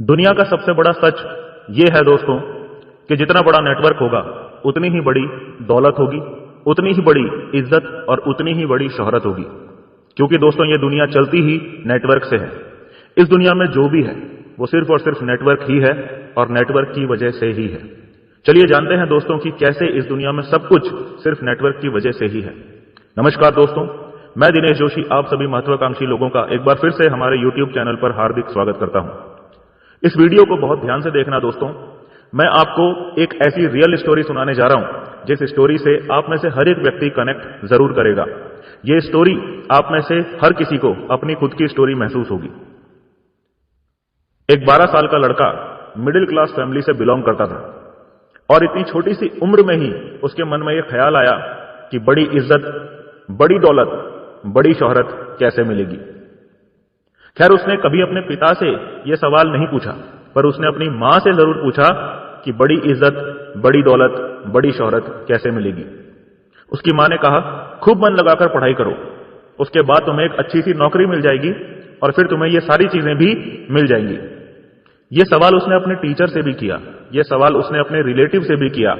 दुनिया का सबसे बड़ा सच ये है दोस्तों कि जितना बड़ा नेटवर्क होगा उतनी ही बड़ी दौलत होगी, उतनी ही बड़ी इज्जत और उतनी ही बड़ी शोहरत होगी। क्योंकि दोस्तों ये दुनिया चलती ही नेटवर्क से है। इस दुनिया में जो भी है वो सिर्फ और सिर्फ नेटवर्क ही है और नेटवर्क की वजह से ही है। चलिए जानते हैं दोस्तों कि कैसे इस दुनिया में सब कुछ सिर्फ नेटवर्क की वजह से ही है। नमस्कार दोस्तों, मैं दिनेश जोशी आप सभी महत्वाकांक्षी लोगों का एक बार फिर से हमारे YouTube चैनल पर हार्दिक स्वागत करता हूं। इस वीडियो को बहुत ध्यान से देखना दोस्तों। मैं आपको एक ऐसी रियल स्टोरी सुनाने जा रहा हूं जिस स्टोरी से आप में से हर एक व्यक्ति कनेक्ट जरूर करेगा। ये स्टोरी आप में से हर किसी को अपनी खुद की स्टोरी महसूस होगी। एक 12 साल का लड़का मिडिल क्लास फैमिली से बिलोंग करता था और इतनी छोटी सी उम्र में ही उसके मन में यह ख्याल आया कि बड़ी इज्जत, बड़ी दौलत, बड़ी शोहरत कैसे मिलेगी। खैर उसने कभी अपने पिता से यह सवाल नहीं पूछा, पर उसने अपनी मां से जरूर पूछा कि बड़ी इज्जत, बड़ी दौलत, बड़ी शोहरत कैसे मिलेगी। उसकी मां ने कहा, खूब मन लगाकर पढ़ाई करो, उसके बाद तुम्हें एक अच्छी सी नौकरी मिल जाएगी और फिर तुम्हें ये सारी चीजें भी मिल जाएंगी। यह सवाल उसने अपने टीचर से भी किया, यह सवाल उसने अपने रिलेटिव से भी किया।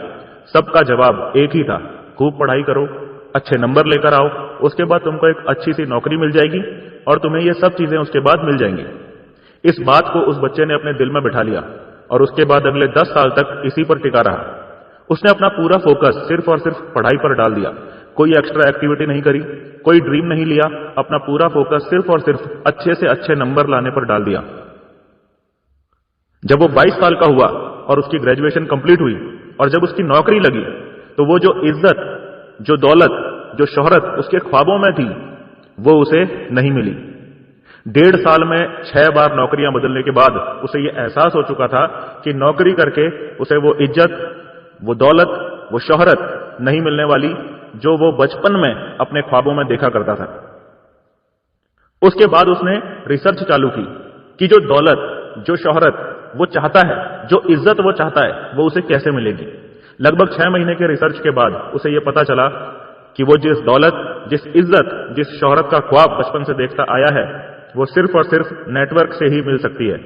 सबका जवाब एक ही था, खूब पढ़ाई करो, अच्छे नंबर लेकर आओ, उसके बाद तुमको एक अच्छी सी नौकरी मिल जाएगी और तुम्हें ये सब चीजें उसके बाद मिल जाएंगी। इस बात को उस बच्चे ने अपने दिल में बिठा लिया और उसके बाद अगले 10 साल तक इसी पर टिका रहा। उसने अपना पूरा फोकस सिर्फ और सिर्फ पढ़ाई पर डाल दिया, कोई एक्स्ट्रा एक्टिविटी नहीं करी, कोई ड्रीम नहीं लिया, अपना पूरा फोकस सिर्फ और सिर्फ अच्छे से अच्छे नंबर लाने पर डाल दिया। जब वो 22 साल का हुआ और उसकी ग्रेजुएशन कंप्लीट हुई और जब उसकी नौकरी लगी तो वो जो इज्जत, जो दौलत, जो शोहरत उसके ख्वाबों में थी वो उसे नहीं मिली। 1.5 साल में 6 बार नौकरियां बदलने के बाद उसे यह एहसास हो चुका था कि नौकरी करके उसे वो इज्जत, वो दौलत, वो शोहरत नहीं मिलने वाली जो वो बचपन में अपने ख्वाबों में देखा करता था। उसके बाद उसने रिसर्च चालू की कि जो दौलत, जो शोहरत वो चाहता है, जो इज्जत वो चाहता है, वो उसे कैसे मिलेगी। लगभग 6 महीने के रिसर्च के बाद उसे यह पता चला कि वो जिस दौलत, जिस इज्जत, जिस शोहरत का ख्वाब बचपन से देखता आया है वो सिर्फ और सिर्फ नेटवर्क से ही मिल सकती है।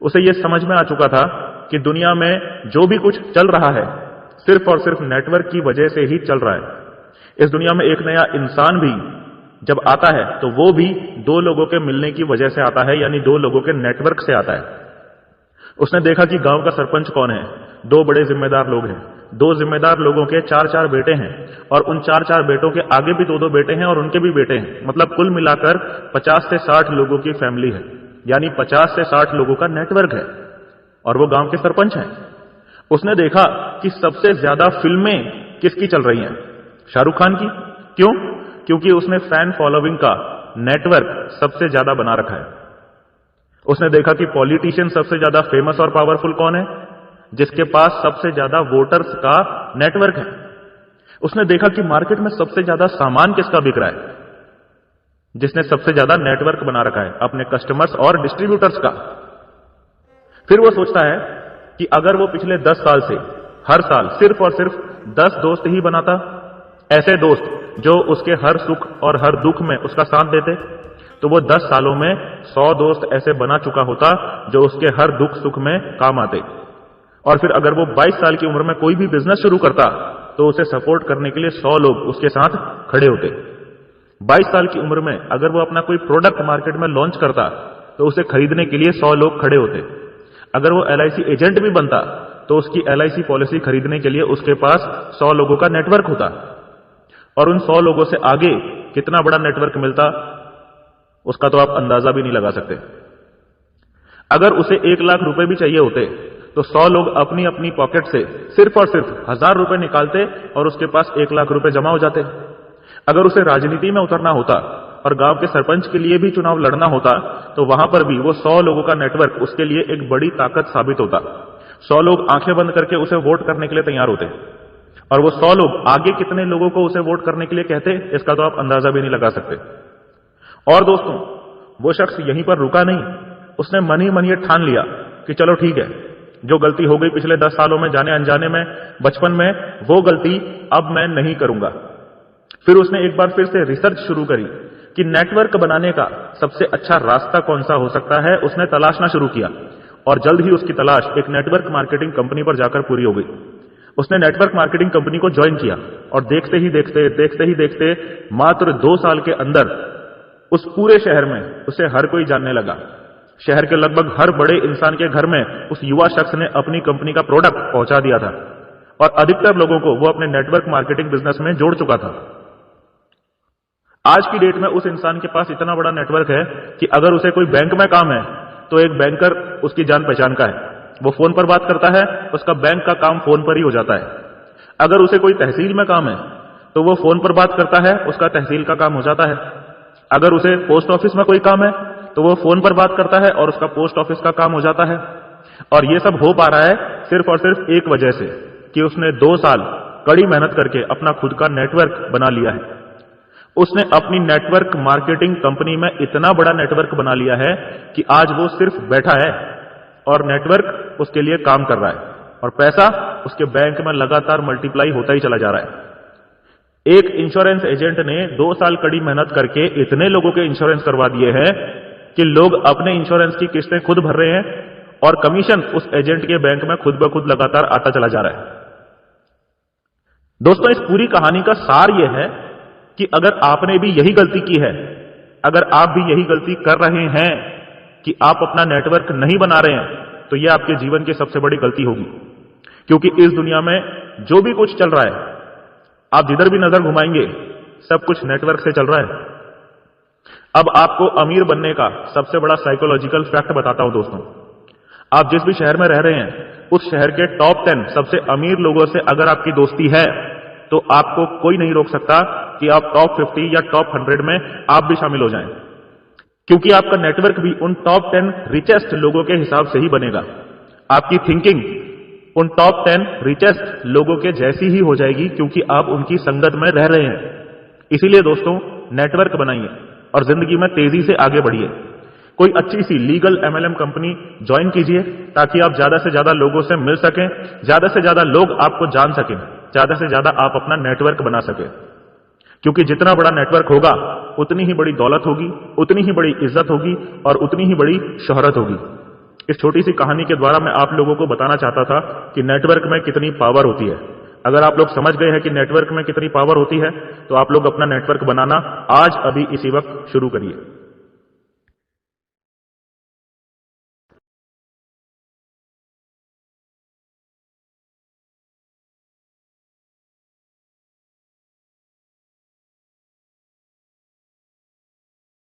उसे यह समझ में आ चुका था कि दुनिया में जो भी कुछ चल रहा है सिर्फ और सिर्फ नेटवर्क की वजह से ही चल रहा है। इस दुनिया में एक नया इंसान भी जब आता है तो वो भी 2 लोगों के मिलने की वजह से आता है, यानी 2 लोगों के नेटवर्क से आता है। उसने देखा कि गांव का सरपंच कौन है, 2 बड़े जिम्मेदार लोग हैं, 2 जिम्मेदार लोगों के 4-4 बेटे हैं और उन 4-4 बेटों के आगे भी 2-2 बेटे हैं और उनके भी बेटे हैं। मतलब कुल मिलाकर 50 से 60 लोगों की फैमिली है, यानी 50 से 60 लोगों का नेटवर्क है और वो गांव के सरपंच हैं। उसने देखा कि सबसे ज्यादा फिल्में किसकी चल रही हैं, शाहरुख खान की। क्यों? क्योंकि उसने फैन फॉलोइंग का नेटवर्क सबसे ज्यादा बना रखा है। उसने देखा कि पॉलिटिशियन सबसे ज्यादा फेमस और पावरफुल कौन है, जिसके पास सबसे ज्यादा वोटर्स का नेटवर्क है। उसने देखा कि मार्केट में सबसे ज्यादा सामान किसका बिक रहा है, जिसने सबसे ज्यादा नेटवर्क बना रखा है अपने कस्टमर्स और डिस्ट्रीब्यूटर्स का। फिर वो सोचता है कि अगर वो पिछले 10 साल से हर साल सिर्फ और सिर्फ 10 दोस्त ही बनाता, ऐसे दोस्त जो उसके हर सुख और हर दुख में उसका साथ देते, तो वो 10 सालों में 100 दोस्त ऐसे बना चुका होता जो उसके हर दुख सुख में काम आते। और फिर अगर वो 22 साल की उम्र में कोई भी बिजनेस शुरू करता तो उसे सपोर्ट करने के लिए 100 लोग उसके साथ खड़े होते। 22 साल की उम्र में अगर वो अपना कोई प्रोडक्ट मार्केट में लॉन्च करता तो उसे खरीदने के लिए 100 लोग खड़े होते। अगर वो LIC एजेंट भी बनता तो उसकी LIC पॉलिसी खरीदने के लिए उसके पास 100 लोगों का नेटवर्क होता और उन 100 लोगों से आगे कितना बड़ा नेटवर्क मिलता उसका तो आप अंदाजा भी नहीं लगा सकते। अगर उसे 1 लाख रुपए भी चाहिए होते तो 100 लोग अपनी अपनी पॉकेट से सिर्फ और सिर्फ 1000 रुपए निकालते और उसके पास 1 लाख रुपए जमा हो जाते। अगर उसे राजनीति में उतरना होता और गांव के सरपंच के लिए भी चुनाव लड़ना होता तो वहां पर भी वो 100 लोगों का नेटवर्क उसके लिए एक बड़ी ताकत साबित होता। 100 लोग आंखें बंद करके उसे वोट करने के लिए तैयार होते और वो 100 लोग आगे कितने लोगों को उसे वोट करने के लिए कहते इसका तो आप अंदाजा भी नहीं लगा सकते। और दोस्तों वो शख्स यहीं पर रुका नहीं, उसने मन ही मन ये ठान लिया कि चलो ठीक है, जो गलती हो गई पिछले 10 सालों में जाने अनजाने में बचपन में, वो गलती अब मैं नहीं करूंगा। फिर उसने एक बार फिर से रिसर्च शुरू करी कि नेटवर्क बनाने का सबसे अच्छा रास्ता कौन सा हो सकता है। उसने तलाशना शुरू किया और जल्द ही उसकी तलाश एक नेटवर्क मार्केटिंग कंपनी पर जाकर पूरी हो गई। उसने नेटवर्क मार्केटिंग कंपनी को ज्वाइन किया और देखते ही देखते मात्र 2 साल के अंदर उस पूरे शहर में उसे हर कोई जानने लगा। शहर के लगभग हर बड़े इंसान के घर में उस युवा शख्स ने अपनी कंपनी का प्रोडक्ट पहुंचा दिया था और अधिकतर लोगों को वो अपने नेटवर्क मार्केटिंग बिजनेस में जोड़ चुका था। आज की डेट में उस इंसान के पास इतना बड़ा नेटवर्क है कि अगर उसे कोई बैंक में काम है तो एक बैंकर उसकी जान पहचान का है। वो फोन पर बात करता है, उसका बैंक का काम फोन पर ही हो जाता है। अगर उसे कोई तहसील में काम है तो वो फोन पर बात करता है, उसका तहसील का काम हो जाता है। अगर उसे पोस्ट ऑफिस में कोई काम है तो वो फोन पर बात करता है और उसका पोस्ट ऑफिस का काम हो जाता है। और ये सब हो पा रहा है सिर्फ और सिर्फ एक वजह से कि उसने 2 साल कड़ी मेहनत करके अपना खुद का नेटवर्क बना लिया है। उसने अपनी नेटवर्क मार्केटिंग कंपनी में इतना बड़ा नेटवर्क बना लिया है कि आज वो सिर्फ बैठा है और नेटवर्क उसके लिए काम कर रहा है और पैसा उसके बैंक में लगातार मल्टीप्लाई होता ही चला जा रहा है। एक इंश्योरेंस एजेंट ने 2 साल कड़ी मेहनत करके इतने लोगों के इंश्योरेंस करवा दिए हैं कि लोग अपने इंश्योरेंस की किस्तें खुद भर रहे हैं और कमीशन उस एजेंट के बैंक में खुद ब खुद लगातार आता चला जा रहा है। दोस्तों, इस पूरी कहानी का सार यह है कि अगर आपने भी यही गलती की है, अगर आप भी यही गलती कर रहे हैं कि आप अपना नेटवर्क नहीं बना रहे हैं, तो यह आपके जीवन की सबसे बड़ी गलती होगी। क्योंकि इस दुनिया में जो भी कुछ चल रहा है, आप जिधर भी नजर घुमाएंगे सब कुछ नेटवर्क से चल रहा है। अब आपको अमीर बनने का सबसे बड़ा साइकोलॉजिकल फैक्ट बताता हूं दोस्तों। आप जिस भी शहर में रह रहे हैं, उस शहर के टॉप 10 सबसे अमीर लोगों से अगर आपकी दोस्ती है तो आपको कोई नहीं रोक सकता कि आप टॉप 50 या टॉप 100 में आप भी शामिल हो जाएं। क्योंकि आपका नेटवर्क भी उन टॉप 10 रिचेस्ट लोगों के हिसाब से ही बनेगा। आपकी थिंकिंग उन टॉप 10 रिचेस्ट लोगों के जैसी ही हो जाएगी, क्योंकि आप उनकी संगत में रह रहे हैं। इसीलिए दोस्तों, नेटवर्क बनाइए और जिंदगी में तेजी से आगे बढ़िए। कोई अच्छी सी लीगल MLM कंपनी ज्वाइन कीजिए ताकि आप ज्यादा से ज्यादा लोगों से मिल सकें, ज्यादा से ज्यादा लोग आपको जान सकें, ज्यादा से ज्यादा आप अपना नेटवर्क बना सकें। क्योंकि जितना बड़ा नेटवर्क होगा उतनी ही बड़ी दौलत होगी, उतनी ही बड़ी इज्जत होगी और उतनी ही बड़ी शोहरत होगी। इस छोटी सी कहानी के द्वारा मैं आप लोगों को बताना चाहता था कि नेटवर्क में कितनी पावर होती है। अगर आप लोग समझ गए हैं कि नेटवर्क में कितनी पावर होती है तो आप लोग अपना नेटवर्क बनाना आज अभी इसी वक्त शुरू करिए।